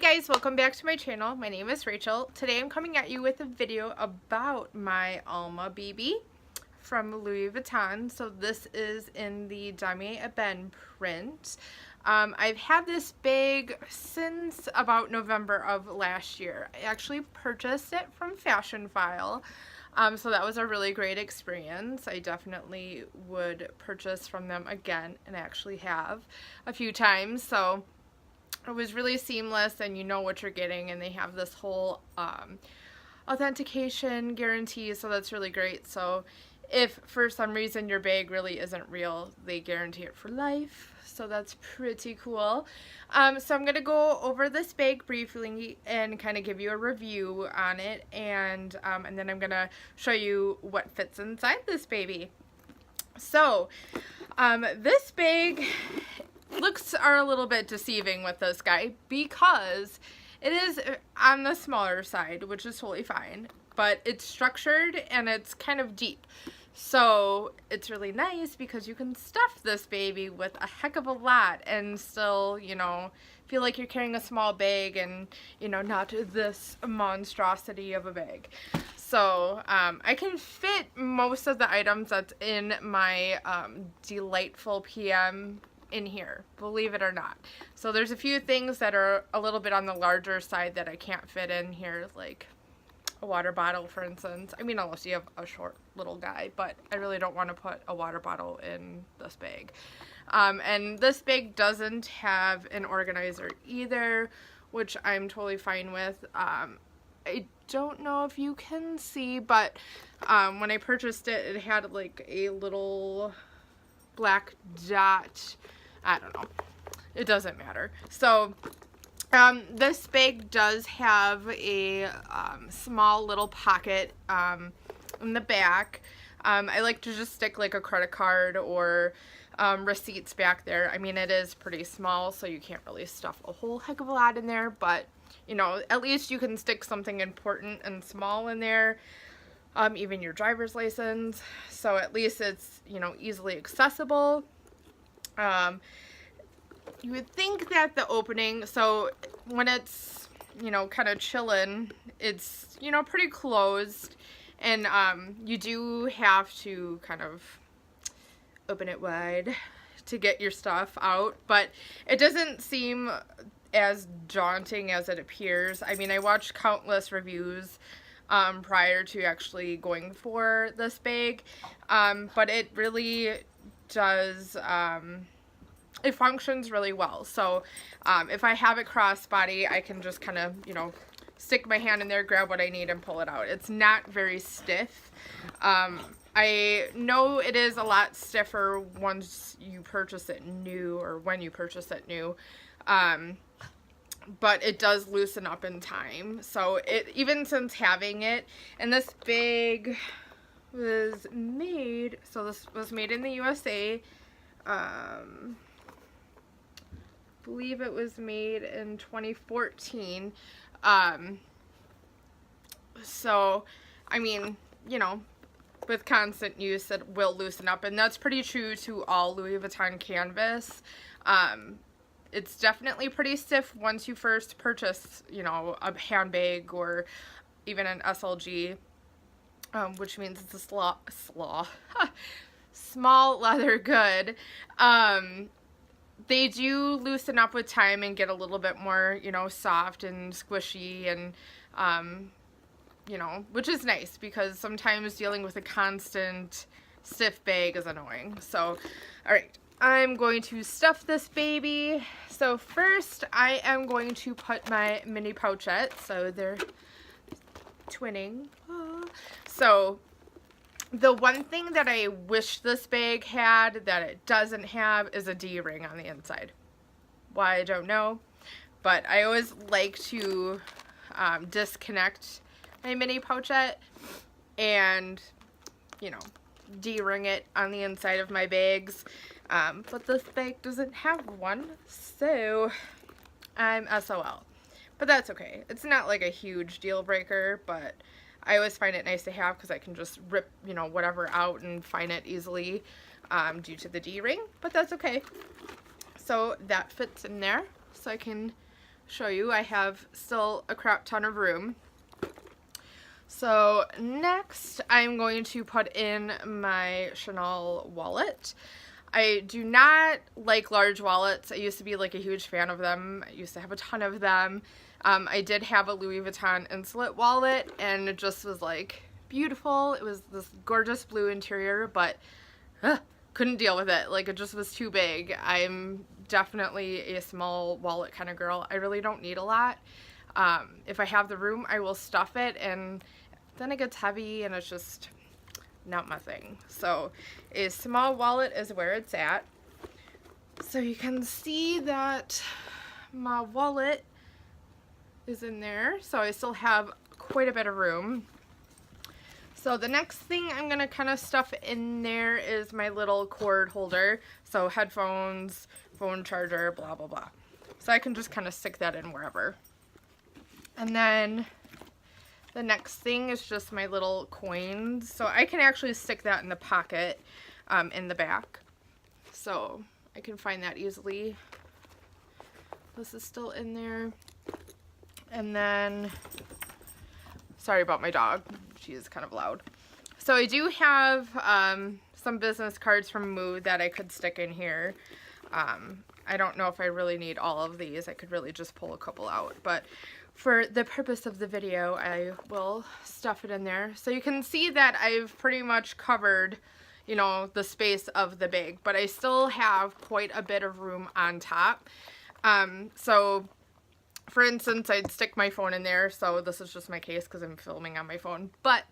guys, welcome back to my channel. My name is Rachel. Today I'm coming at you with a video about my Alma BB from Louis Vuitton. So this is in the Damier Ebene print. I've had this bag since about November of last year. I actually purchased it from Fashionphile. So that was a really great experience. I definitely would purchase from them again, and I actually have a few times. So it was really seamless, and you know what you're getting, and they have this whole authentication guarantee, so that's really great. So if for some reason your bag really isn't real, they guarantee it for life, so that's pretty cool. So I'm gonna go over this bag briefly and kind of give you a review on it, and then I'm gonna show you what fits inside this baby. So this bag looks are a little bit deceiving with this guy because it is on the smaller side, which is totally fine, but it's structured and it's kind of deep. So it's really nice because you can stuff this baby with a heck of a lot and still, you know, feel like you're carrying a small bag and, you know, not this monstrosity of a bag. So I can fit most of the items that's in my Delightful PM in here, believe it or not. So there's a few things that are a little bit on the larger side that I can't fit in here, like a water bottle, for instance. I mean, unless you have a short little guy, but I really don't want to put a water bottle in this bag. And this bag doesn't have an organizer either, which I'm totally fine with. I don't know if you can see, but when I purchased it, it had like a little black dot. I don't know. It doesn't matter. So this bag does have a small little pocket in the back. I like to just stick like a credit card or receipts back there. I mean, it is pretty small, so you can't really stuff a whole heck of a lot in there, but you know, at least you can stick something important and small in there. Even your driver's license, so at least it's, you know, easily accessible. You would think that the opening, so when it's, you know, kind of chilling, it's, you know, pretty closed, and you do have to kind of open it wide to get your stuff out, but it doesn't seem as daunting as it appears. I mean, I watched countless reviews prior to actually going for this bag, but it really does, it functions really well. So if I have it crossbody, I can just kind of, you know, stick my hand in there, grab what I need, and pull it out. It's not very stiff. I know it is a lot stiffer once you purchase it new, or when you purchase it new, but it does loosen up in time. So it, even since having it, and this bag was made, so this was made in the USA. I believe it was made in 2014. So I mean, you know, with constant use it will loosen up, and that's pretty true to all Louis Vuitton canvas. It's definitely pretty stiff once you first purchase, you know, a handbag or even an SLG, which means it's a small leather good. They do loosen up with time and get a little bit more, you know, soft and squishy, and you know, which is nice because sometimes dealing with a constant stiff bag is annoying. So, all right. I'm going to stuff this baby. So first I am going to put my mini pouchette, so they're twinning. So the one thing that I wish this bag had that it doesn't have is a D-ring on the inside. Why, I don't know, but I always like to disconnect my mini pouchette and, you know, D-ring it on the inside of my bags. But this bag doesn't have one, so I'm SOL. But that's okay. It's not like a huge deal breaker, but I always find it nice to have because I can just rip, you know, whatever out and find it easily due to the D-ring, but that's okay. So that fits in there, so I can show you I have still a crap ton of room. So next I'm going to put in my Chanel wallet. I do not like large wallets. I used to be like a huge fan of them. I used to have a ton of them. I did have a Louis Vuitton Insolite wallet, and it just was like beautiful. It was this gorgeous blue interior, but couldn't deal with it. Like, it just was too big. I'm definitely a small wallet kind of girl. I really don't need a lot. If I have the room, I will stuff it, and then it gets heavy and it's just not my thing. So a small wallet is where it's at. So you can see that my wallet is in there, so I still have quite a bit of room. So the next thing I'm gonna kind of stuff in there is my little cord holder, so headphones, phone charger, blah blah blah. So I can just kind of stick that in wherever. And then the next thing is just my little coins, so I can actually stick that in the pocket in the back, so I can find that easily. This is still in there. And then, sorry about my dog, she is kind of loud. So I do have some business cards from Mood that I could stick in here. I don't know if I really need all of these. I could really just pull a couple out, but for the purpose of the video, I will stuff it in there. So you can see that I've pretty much covered, you know, the space of the bag, but I still have quite a bit of room on top. So for instance, I'd stick my phone in there, so this is just my case because I'm filming on my phone, but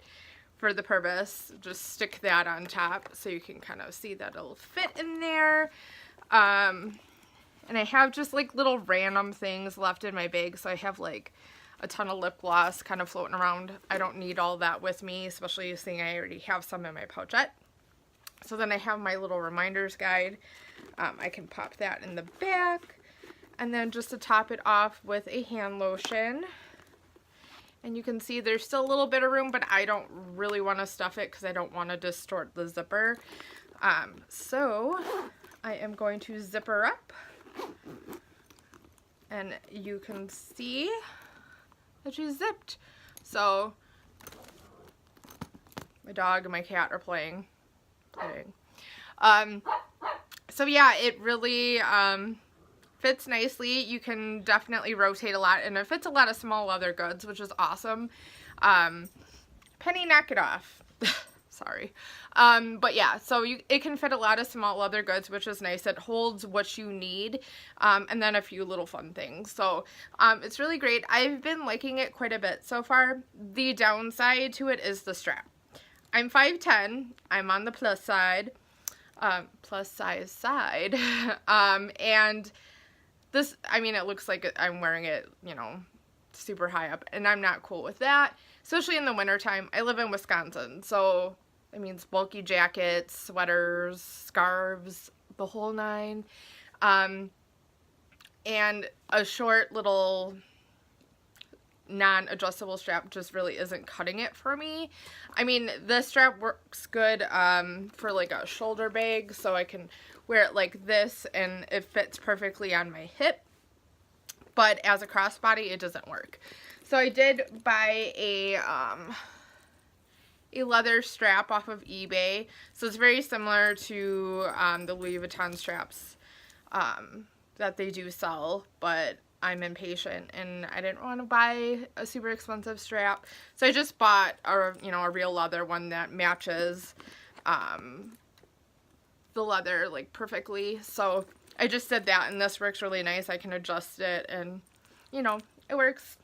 for the purpose, just stick that on top so you can kind of see that it'll fit in there. And I have just like little random things left in my bag, so I have like a ton of lip gloss kind of floating around. I don't need all that with me, especially seeing I already have some in my pouchette. So then I have my little reminders guide. I can pop that in the back. And then just to top it off with a hand lotion. And you can see there's still a little bit of room, but I don't really want to stuff it because I don't want to distort the zipper. So I am going to zipper up. And you can see that she's zipped. So my dog and my cat are playing. So yeah, it really fits nicely. You can definitely rotate a lot, and it fits a lot of small leather goods, which is awesome. Penny, knock it off. Sorry. But yeah, so it can fit a lot of small leather goods, which is nice. It holds what you need, and then a few little fun things. So it's really great. I've been liking it quite a bit so far. The downside to it is the strap. I'm 5'10". I'm on the plus side, plus size side, and this, I mean, it looks like I'm wearing it, you know, super high up, and I'm not cool with that, especially in the wintertime. I live in Wisconsin, so it means bulky jackets, sweaters, scarves, the whole nine, and a short little non-adjustable strap just really isn't cutting it for me. I mean, this strap works good for like a shoulder bag, so I can wear it like this and it fits perfectly on my hip, but as a crossbody it doesn't work. So I did buy a leather strap off of eBay, so it's very similar to the Louis Vuitton straps that they do sell, but I'm impatient and I didn't want to buy a super expensive strap, so I just bought a real leather one that matches the leather like perfectly. So I just did that, and this works really nice. I can adjust it and, you know, it works.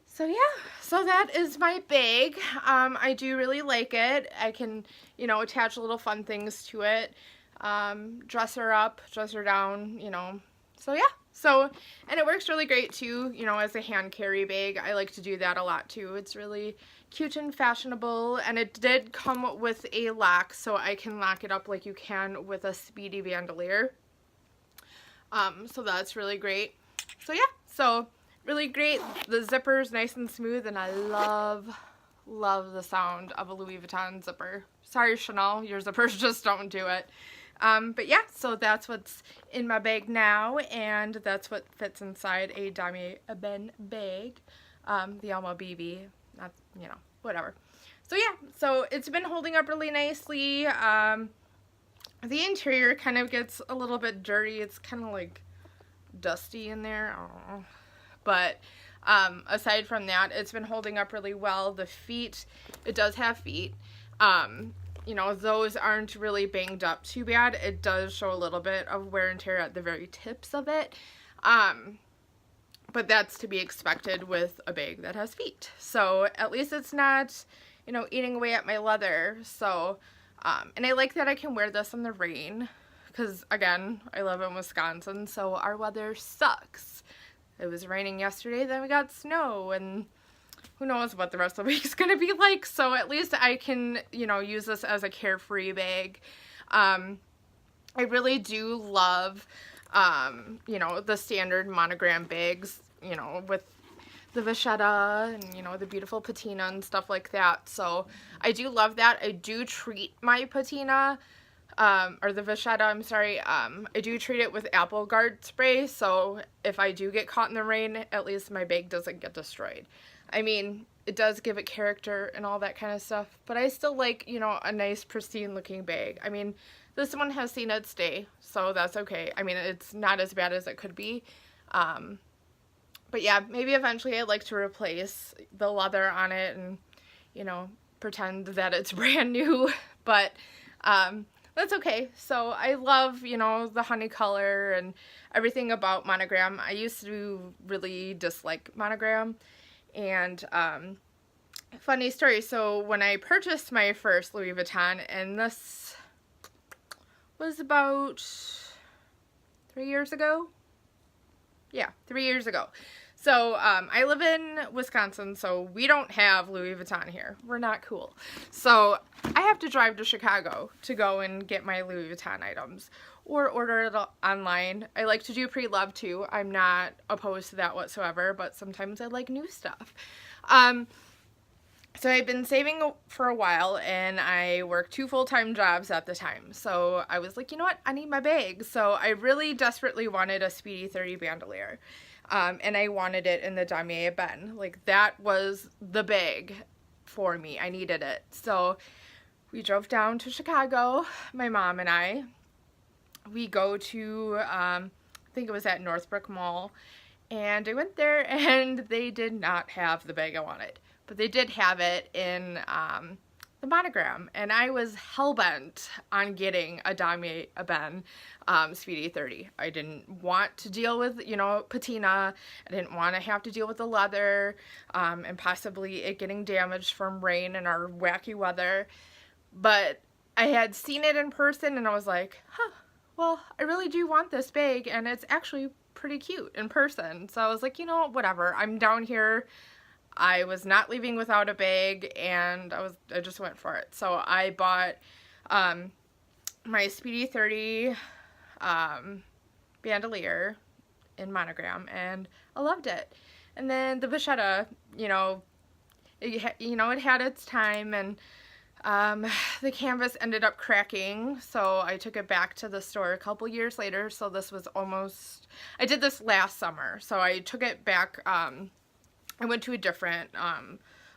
So yeah, so that is my bag. I do really like it. I can, you know, attach little fun things to it, dress her up, dress her down, you know. So yeah, so, and it works really great too, you know, as a hand carry bag. I like to do that a lot too. It's really cute and fashionable, and it did come with a lock, so I can lock it up like you can with a Speedy bandolier. So that's really great. So yeah, so really great. The zipper's nice and smooth, and I love the sound of a Louis Vuitton zipper. Sorry, Chanel, your zippers just don't do it. But yeah, so that's what's in my bag now, and that's what fits inside a Damier Ebene bag, the Alma BB, not, you know, whatever. So yeah, so it's been holding up really nicely. The interior kind of gets a little bit dirty. It's kind of like dusty in there. I don't know. But aside from that, it's been holding up really well. The feet, it does have feet. You know, those aren't really banged up too bad. It does show a little bit of wear and tear at the very tips of it. But that's to be expected with a bag that has feet. So at least it's not, you know, eating away at my leather. So, and I like that I can wear this in the rain because, again, I live in Wisconsin, so our weather sucks. It was raining yesterday, then we got snow, and who knows what the rest of the week is going to be like. So at least I can, you know, use this as a carefree bag. I really do love, you know, the standard monogram bags, you know, with the vachetta and, you know, the beautiful patina and stuff like that. So I do love that. I do treat my patina, or the vachetta, I'm sorry, I do treat it with apple guard spray, so if I do get caught in the rain, at least my bag doesn't get destroyed. I mean, it does give it character and all that kind of stuff, but I still like, you know, a nice pristine looking bag. I mean, this one has seen its day, so that's okay. I mean, it's not as bad as it could be. But yeah, maybe eventually I'd like to replace the leather on it and, you know, pretend that it's brand new, but that's okay. So I love, you know, the honey color and everything about monogram. I used to really dislike monogram, and funny story, so when I purchased my first Louis Vuitton, and this was about 3 years ago? Yeah, 3 years ago. So, I live in Wisconsin, so we don't have Louis Vuitton here. We're not cool. So, I have to drive to Chicago to go and get my Louis Vuitton items, or order it online. I like to do pre-love too. I'm not opposed to that whatsoever, but sometimes I like new stuff. So I've been saving for a while, and I worked 2 full-time jobs at the time. So I was like, you know what? I need my bag. So I really desperately wanted a Speedy 30 bandolier. And I wanted it in the Damier Ebene. Like, that was the bag for me. I needed it. So we drove down to Chicago, my mom and I. We go to, I think it was at Northbrook Mall. And I went there, and they did not have the bag I wanted. But they did have it in the monogram, and I was hell-bent on getting a Damier Ebene Speedy 30. I didn't want to deal with, you know, patina. I didn't want to have to deal with the leather, and possibly it getting damaged from rain and our wacky weather. But I had seen it in person, and I was like, huh, well, I really do want this bag, and it's actually pretty cute in person. So I was like, you know, whatever, I'm down here. I was not leaving without a bag, and I just went for it. So I bought my Speedy 30 bandolier in monogram, and I loved it. And then the vachetta, you know, it had its time, and the canvas ended up cracking, so I took it back to the store a couple years later. So this was almost, I did this last summer, so I took it back. I went to a different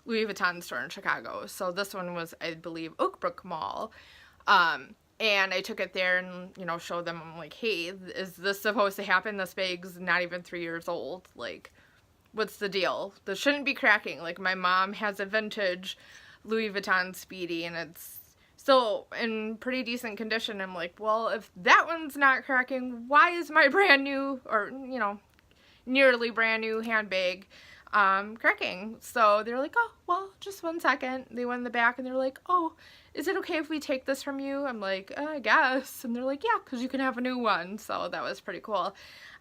Louis Vuitton store in Chicago. So this one was, I believe, Oakbrook Mall. And I took it there and, you know, showed them. I'm like, hey, is this supposed to happen? This bag's not even 3 years old. Like, what's the deal? This shouldn't be cracking. Like, my mom has a vintage Louis Vuitton Speedy, and it's still in pretty decent condition. I'm like, well, if that one's not cracking, why is my brand new, or, you know, nearly brand new handbag cracking? So they're like, oh, well, just 1 second. They went in the back, and they're like, oh, is it okay if we take this from you? I'm like, I guess. And they're like, yeah, because you can have a new one. So that was pretty cool.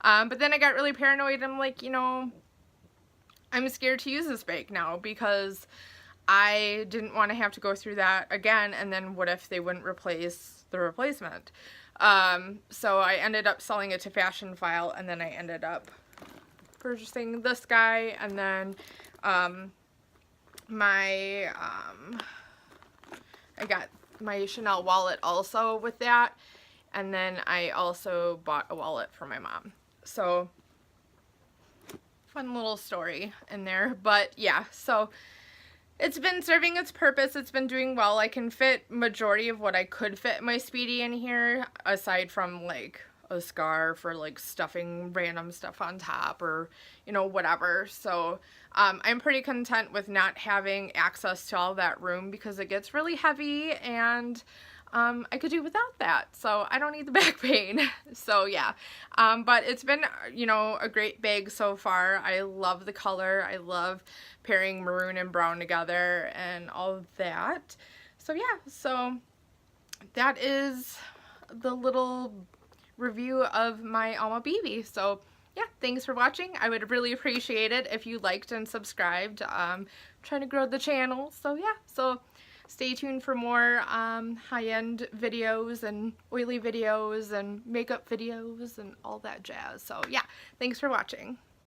But then I got really paranoid. I'm like, you know, I'm scared to use this bag now, because I didn't want to have to go through that again, and then what if they wouldn't replace the replacement? So I ended up selling it to Fashionphile, and then I ended up purchasing this guy, and then I got my Chanel wallet also with that. And then I also bought a wallet for my mom. So fun little story in there. But yeah, so it's been serving its purpose. It's been doing well. I can fit majority of what I could fit in my Speedy in here, aside from like a scarf or like stuffing random stuff on top, or you know, whatever. So I'm pretty content with not having access to all that room because it gets really heavy, and I could do without that, so I don't need the back pain. So yeah, but it's been, you know, a great bag so far. I love the color. I love pairing maroon and brown together and all of that. So yeah, so that is the little review of my Alma BB. So yeah, thanks for watching. I would really appreciate it if you liked and subscribed. Trying to grow the channel, so yeah, so stay tuned for more high-end videos and oily videos and makeup videos and all that jazz. So yeah, thanks for watching.